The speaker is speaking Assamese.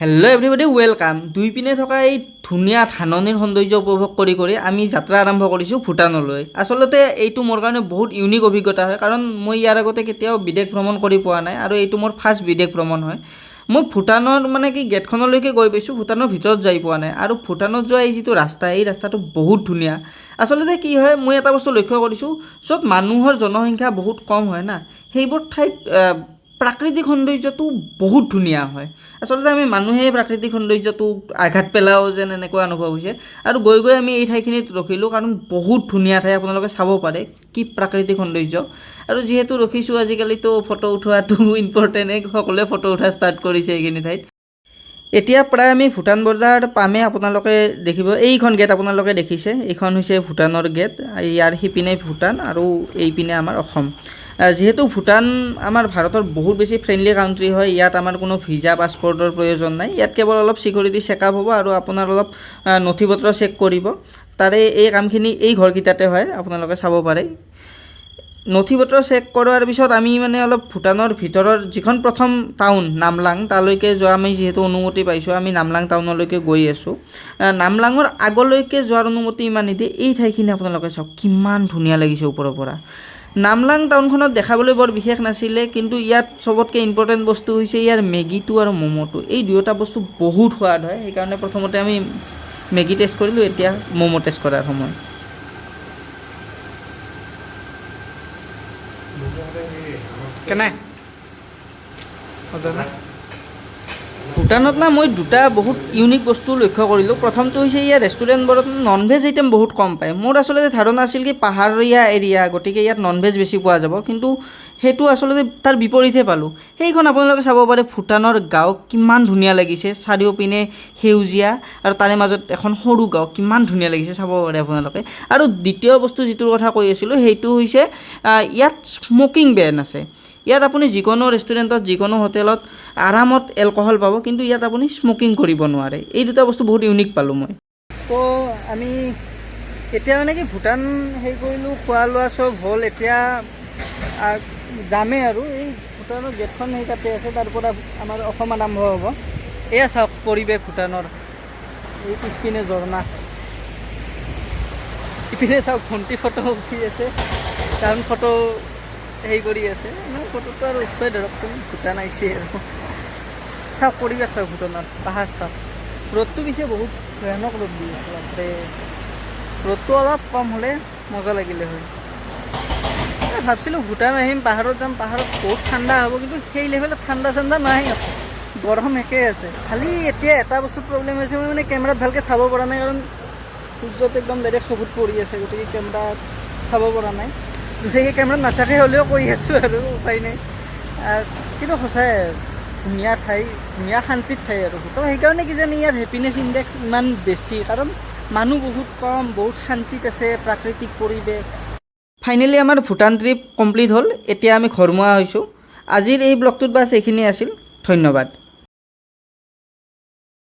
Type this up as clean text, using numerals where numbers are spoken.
Hello' everybody welcome. দুই পিনে থকা এই ধুনীয়া ধাননিৰ সৌন্দৰ্য উপভোগ কৰি আমি যাত্ৰা আৰম্ভ কৰিছোঁ ভূটানলৈ। আচলতে এইটো মোৰ কাৰণে বহুত ইউনিক অভিজ্ঞতা হয়, কাৰণ মই ইয়াৰ আগতে কেতিয়াও বিদেশ ভ্ৰমণ কৰি পোৱা নাই আৰু এইটো মোৰ ফাৰ্ষ্ট বিদেশ ভ্ৰমণ হয়। মই ভূটানৰ গেটখনলৈকে গৈ পাইছোঁ, ভূটানৰ ভিতৰত যাই পোৱা নাই। আৰু ভূটানত যোৱা এই যিটো ৰাস্তা, এই ৰাস্তাটো বহুত ধুনীয়া। আচলতে কি হয়, মই এটা বস্তু লক্ষ্য কৰিছোঁ, য'ত মানুহৰ জনসংখ্যা বহুত কম হয় না, সেইবোৰ ঠাইত প্ৰাকৃতিক সৌন্দৰ্যটো বহুত ধুনীয়া হয়। আচলতে আমি মানুহে প্ৰাকৃতিক সৌন্দৰ্যটো আঘাত পেলাওঁ যেন এনেকুৱা অনুভৱ হৈছে। আৰু গৈ আমি এই ঠাইখিনিত ৰখিলোঁ, কাৰণ বহুত ধুনীয়া ঠাই, আপোনালোকে চাব পাৰে কি প্ৰাকৃতিক সৌন্দৰ্য। আৰু যিহেতু ৰখিছোঁ, আজিকালিতো ফটো উঠোৱাটো ইম্পৰ্টেণ্টে, সকলোৱে ফটো উঠা ষ্টাৰ্ট কৰিছে এইখিনি ঠাইত। এতিয়া প্ৰায় আমি ভূটান বৰ্ডাৰ পামেই। আপোনালোকে দেখিব, এইখন গেট আপোনালোকে দেখিছে, এইখন হৈছে ভূটানৰ গেট। ইয়াৰ সিপিনে ভূটান আৰু এইপিনে আমাৰ অসম। যিহেতু ভূটান আমাৰ ভাৰতৰ বহুত বেছি ফ্ৰেণ্ডলি কাউণ্ট্ৰি হয়, ইয়াত আমাৰ কোনো ভিজা পাছপৰ্টৰ প্ৰয়োজন নাই। ইয়াত কেৱল অলপ ছিকিউৰিটি চেকআপ হ'ব আৰু আপোনাৰ অলপ নথি পত্ৰ চেক কৰিব। তাৰে এই কামখিনি এই ঘৰকেইটাতে হয়, আপোনালোকে চাব পাৰে। নথি পত্ৰ চেক কৰাৰ পিছত আমি অলপ ভূটানৰ ভিতৰৰ যিখন প্ৰথম টাউন নামলাং, তালৈকে যোৱা আমি যিহেতু অনুমতি পাইছোঁ, আমি নামলাং টাউনলৈকে গৈ আছোঁ। নামলাঙৰ আগলৈকে যোৱাৰ অনুমতি ইমান নিদিয়ে। এই ঠাইখিনি আপোনালোকে চাওক, কিমান ধুনীয়া লাগিছে ওপৰৰ পৰা। নামলাং টাউনখনত দেখাবলৈ বৰ বিশেষ নাছিলে, কিন্তু ইয়াত চবতকৈ ইম্পৰ্টেণ্ট বস্তু হৈছে ইয়াৰ মেগীটো আৰু ম'ম'টো। এই দুয়োটা বস্তু বহুত সোৱাদ হয়, সেইকাৰণে প্ৰথমতে আমি মেগী টেষ্ট কৰিলোঁ, এতিয়া ম'ম' টেষ্ট কৰাৰ সময়। কেনে ভূটানত মই দুটা বহুত ইউনিক বস্তু লক্ষ্য কৰিলোঁ। প্ৰথমটো হৈছে ইয়াৰ ৰেষ্টুৰেণ্টবোৰত ননভেজ আইটেম বহুত কম পায়। মোৰ আচলতে ধাৰণা আছিল কি পাহাৰীয়া এৰিয়া, গতিকে ইয়াত ননভেজ বেছি পোৱা যাব, কিন্তু সেইটো আচলতে তাৰ বিপৰীতহে পালোঁ। সেইখন আপোনালোকে চাব পাৰে, ভূটানৰ গাঁও কিমান ধুনীয়া লাগিছে, চাৰিওপিনে সেউজীয়া আৰু তাৰে মাজত এখন সৰু গাঁও, কিমান ধুনীয়া লাগিছে চাব পাৰে আপোনালোকে। আৰু দ্বিতীয় বস্তু যিটোৰ কথা কৈ আছিলোঁ, সেইটো হৈছে ইয়াত স্মকিং বেন আছে। ইয়াত আপুনি যিকোনো ৰেষ্টুৰেণ্টত, যিকোনো হোটেলত আৰামত এলকহল পাব, কিন্তু ইয়াত আপুনি স্মকিং কৰিব নোৱাৰে। এই দুটা বস্তু বহুত ইউনিক পালোঁ মই। তো আমি এতিয়া কি ভূটান কৰিলোঁ, খোৱা লোৱা চব হ'ল। এতিয়া যামেই আৰু এই ভূটানৰ গেটখন তাতে আছে, তাৰ পৰা আমাৰ অসম আৰম্ভ হ'ব। এয়া চাওক পৰিৱেশ ভূটানৰ, এই পিছপিনে ঝৰ্ণা, ইপিনে চাওক ভণ্টি ফটো উঠি আছে, কাৰণ ফটো কৰি আছে। ফটোটো আৰু উঠোৱাই ধৰকচোন, ভূটান আহিছে আৰু চাওক পৰিৱেশ চাওক ভূটানৰ, পাহাৰ চাওক। ৰ'দটো পিছে বহুত ভয়ানক ৰ'দ দিয়ে, বাপৰে। ৰ'দটো অলপ কম হ'লে মজা লাগিলে হয়। ভাবছিলোঁ ভূটান আহিম, পাহাৰত যাম, পাহাৰত বহুত ঠাণ্ডা হ'ব, কিন্তু সেই লেভেলত ঠাণ্ডা নাই, গৰম একেই আছে। খালি এতিয়া এটা বস্তু প্ৰব্লেম হৈছে, মই কেমেৰাত ভালকৈ চাব পৰা নাই, কাৰণ সূৰ্যটো একদম ডাইৰেক্ট চকুত পৰি আছে, গতিকে কেমেৰাত চাব পৰা নাই। গতিকে কেমেৰাত নাচাকে হ'লেও কৈ আছোঁ আৰু, উপায় নাই। কিন্তু সঁচাই ধুনীয়া ঠাই, ধুনীয়া শান্তিৰ ঠাই আৰু। তো সেইকাৰণে কিজানি ইয়াৰ হেপিনেছ ইণ্ডেক্স ইমান বেছি, কাৰণ মানুহ বহুত কম, বহুত শান্তিত আছে, প্ৰাকৃতিক পৰিৱেশ। ফাইনেলি আমাৰ ভূটান ট্ৰিপ কমপ্লিট হ'ল। এতিয়া আমি ঘৰমুৱা হৈছোঁ। আজিৰ এই ব্লগটোত বাছ এইখিনিয়ে আছিল। ধন্যবাদ।